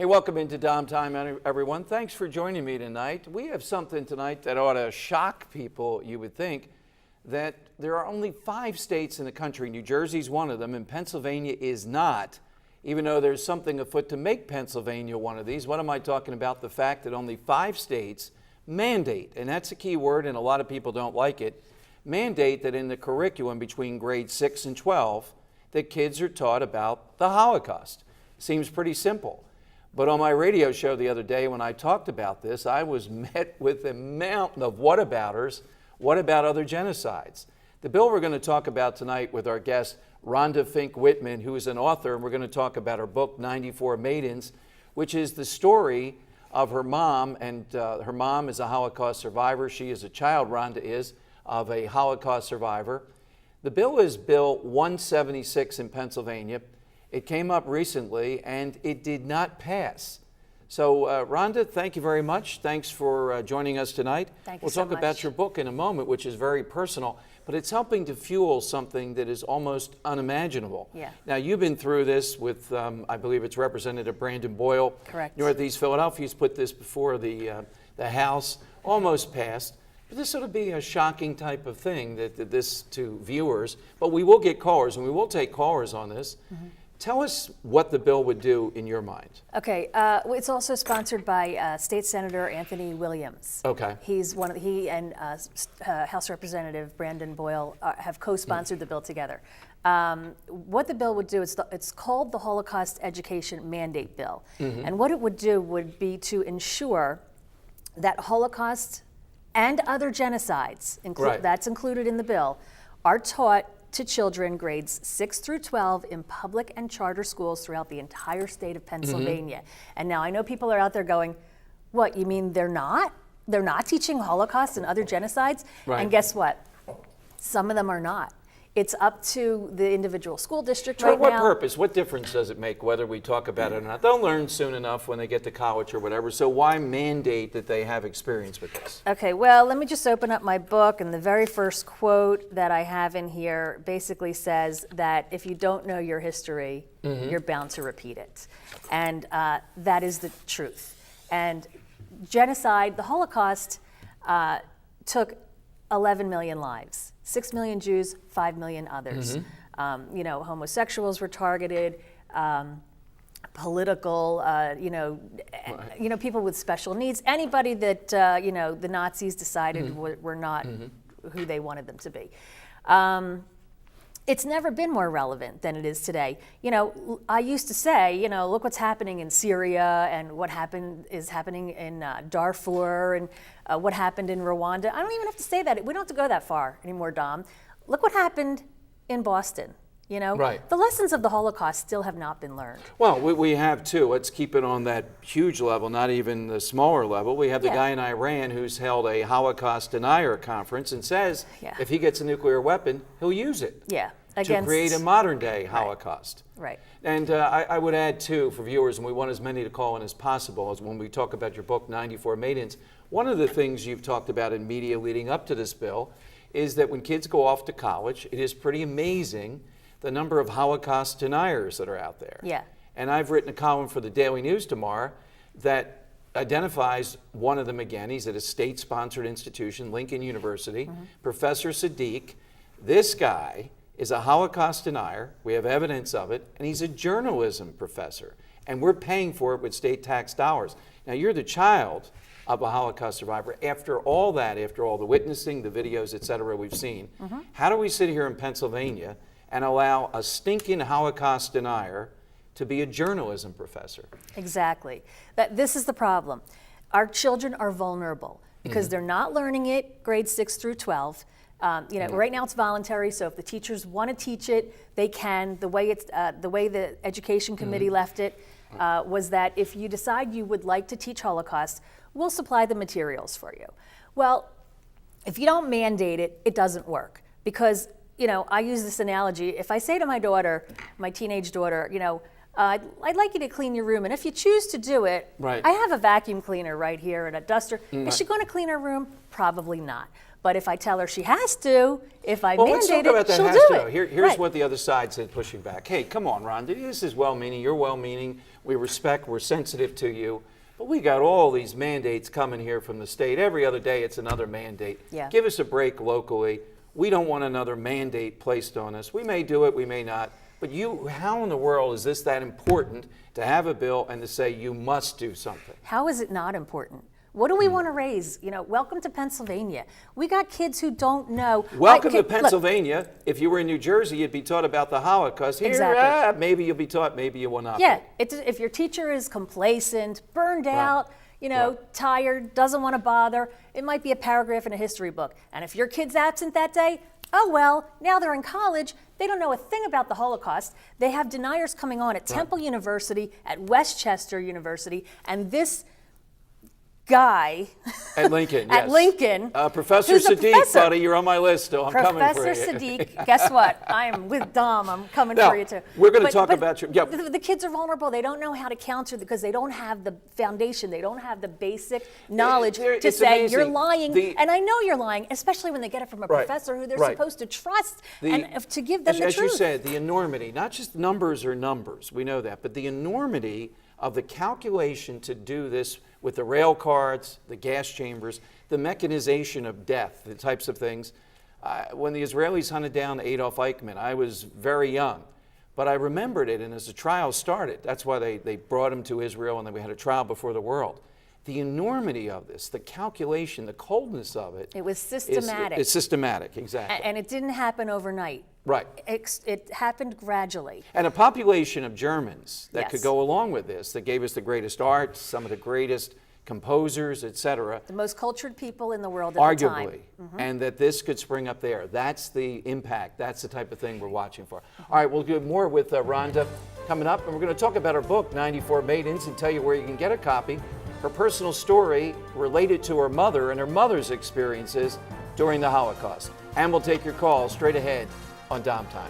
Hey, welcome into DomTime, everyone. Thanks for joining me tonight. We have something tonight that ought to shock people, you would think, that there are only 5 states in the country. New Jersey's one of them, and Pennsylvania is not, even though there's something afoot to make Pennsylvania one of these. What am I talking about? The fact that only 5 states mandate, and that's a key word, and a lot of people don't like it, mandate that in the curriculum between grades 6 and 12, that kids are taught about the Holocaust. Seems pretty simple. But on my radio show the other day when I talked about this, I was met with a mountain of whatabouters. What about other genocides? The bill we're going to talk about tonight with our guest, Rhonda Fink-Whitman, who is an author, and we're going to talk about her book, 94 Maidens, which is the story of her mom, and her mom is a Holocaust survivor. She is a child, Rhonda is, of a Holocaust survivor. The bill is Bill 176 in Pennsylvania. It came up recently, and it did not pass. So, Rhonda, thank you very much. Thanks for joining us tonight. Thank you so much. We'll talk about your book in a moment, which is very personal, but it's helping to fuel something that is almost unimaginable. Yeah. Now, you've been through this with, I believe it's Representative Brandon Boyle. Correct. Northeast Philadelphia's put this before the House, almost passed. But this ought to be a shocking type of thing, that this to viewers. But we will get callers, and we will take callers on this. Mm-hmm. Tell us what the bill would do in your mind. Okay, it's also sponsored by State Senator Anthony Williams. Okay. He and House Representative Brandon Boyle have co-sponsored the bill together. What the bill would do, it's called the Holocaust Education Mandate Bill. Mm-hmm. And what it would do would be to ensure that Holocaust and other genocides, that's included in the bill, are taught to children grades 6 through 12 in public and charter schools throughout the entire state of Pennsylvania. Mm-hmm. And now I know people are out there going, what, you mean they're not? They're not teaching Holocaust and other genocides? Right. And guess what? Some of them are not. It's up to the individual school district right now. For what purpose? What difference does it make whether we talk about it or not? They'll learn soon enough when they get to college or whatever, so why mandate that they have experience with this? Okay, well, let me just open up my book, and the very first quote that I have in here basically says that if you don't know your history, mm-hmm. you're bound to repeat it. And that is the truth. And genocide, the Holocaust, took 11 million lives. 6 million Jews, 5 million others. Mm-hmm. Homosexuals were targeted, political, people with special needs, anybody that, the Nazis decided mm-hmm. were not mm-hmm. who they wanted them to be. It's never been more relevant than it is today. I used to say, look what's happening in Syria and what is happening in Darfur and what happened in Rwanda. I don't even have to say that. We don't have to go that far anymore, Dom. Look what happened in Boston. Right. The lessons of the Holocaust still have not been learned. Well, we have too. Let's keep it on that huge level, not even the smaller level. We have the guy in Iran who's held a Holocaust denier conference and says if he gets a nuclear weapon, he'll use it to create a modern day Holocaust. Right. And I would add too, for viewers, and we want as many to call in as possible, as when we talk about your book, 94 Maidens, one of the things you've talked about in media leading up to this bill is that when kids go off to college, it is pretty amazing the number of Holocaust deniers that are out there. Yeah. And I've written a column for the Daily News tomorrow that identifies one of them again. He's at a state-sponsored institution, Lincoln University, mm-hmm. Professor Sadiq. This guy is a Holocaust denier. We have evidence of it, and he's a journalism professor. And we're paying for it with state tax dollars. Now, you're the child of a Holocaust survivor. After all that, after all the witnessing, the videos, et cetera, we've seen, mm-hmm. how do we sit here in Pennsylvania and allow a stinking Holocaust denier to be a journalism professor? Exactly. This is the problem. Our children are vulnerable because mm-hmm. they're not learning it grades 6 through 12. Mm-hmm. Right now it's voluntary, so if the teachers want to teach it, they can. The way the Education Committee mm-hmm. left it was that if you decide you would like to teach Holocaust, we'll supply the materials for you. Well, if you don't mandate it, it doesn't work because I use this analogy. If I say to my daughter, my teenage daughter, I'd like you to clean your room, and if you choose to do it, right. I have a vacuum cleaner right here and a duster. Mm-hmm. Is she going to clean her room? Probably not. But if I tell her she has to, if I mandate it, she'll do it. Here's what the other side said pushing back. Hey, come on, Rhonda, this is well-meaning, you're well-meaning. We respect, we're sensitive to you. But we got all these mandates coming here from the state. Every other day it's another mandate. Yeah. Give us a break locally. We don't want another mandate placed on us. We may do it, we may not. But how in the world is this that important to have a bill and to say you must do something? How is it not important? What do we want to raise? You know, welcome to Pennsylvania. We got kids who don't know. Welcome to Pennsylvania. If you were in New Jersey, you'd be taught about the Holocaust. Here, Exactly. Maybe you'll be taught, maybe you will not. Yeah, if your teacher is complacent, burned out, tired, doesn't want to bother, it might be a paragraph in a history book. And if your kid's absent that day, oh well, now they're in college, they don't know a thing about the Holocaust. They have deniers coming on at Temple University, at Westchester University, and this guy At Lincoln, at yes. Lincoln, Professor who's a Sadiq, professor. buddy, you're on my list still. I'm coming for Professor you. Sadiq, guess what? I am with Dom. I'm coming Now, for you too. we're gonna talk about your- yeah. The kids are vulnerable. They don't know how to counter because they don't have the foundation. They don't have the basic knowledge to it's say you're amazing. lying. And I know you're lying, especially when they get it from a Right, professor who they're right. supposed to trust and to give them the as truth. you said, the enormity, not just numbers are numbers, we know that, but the enormity of the calculation to do this with the rail cards, the gas chambers, the mechanization of death, the types of things. When the Israelis hunted down Adolf Eichmann, I was very young, but I remembered it, and as the trial started, that's why they brought him to Israel, and then we had a trial before the world. The enormity of this, the calculation, the coldness of it. It was systematic. It's systematic, exactly. And it didn't happen overnight. Right. It happened gradually. And a population of Germans that could Yes. go along with this, that gave us the greatest art, some of the greatest composers, etc. The most cultured people in the world at the time. Arguably, and that this could spring up there. That's the impact. That's the type of thing we're watching for. All right, we'll do more with Rhonda coming up, and we're going to talk about her book, 94 Maidens, and tell you where you can get a copy. Her personal story related to her mother and her mother's experiences during the Holocaust. And we'll take your calls straight ahead on DomTime.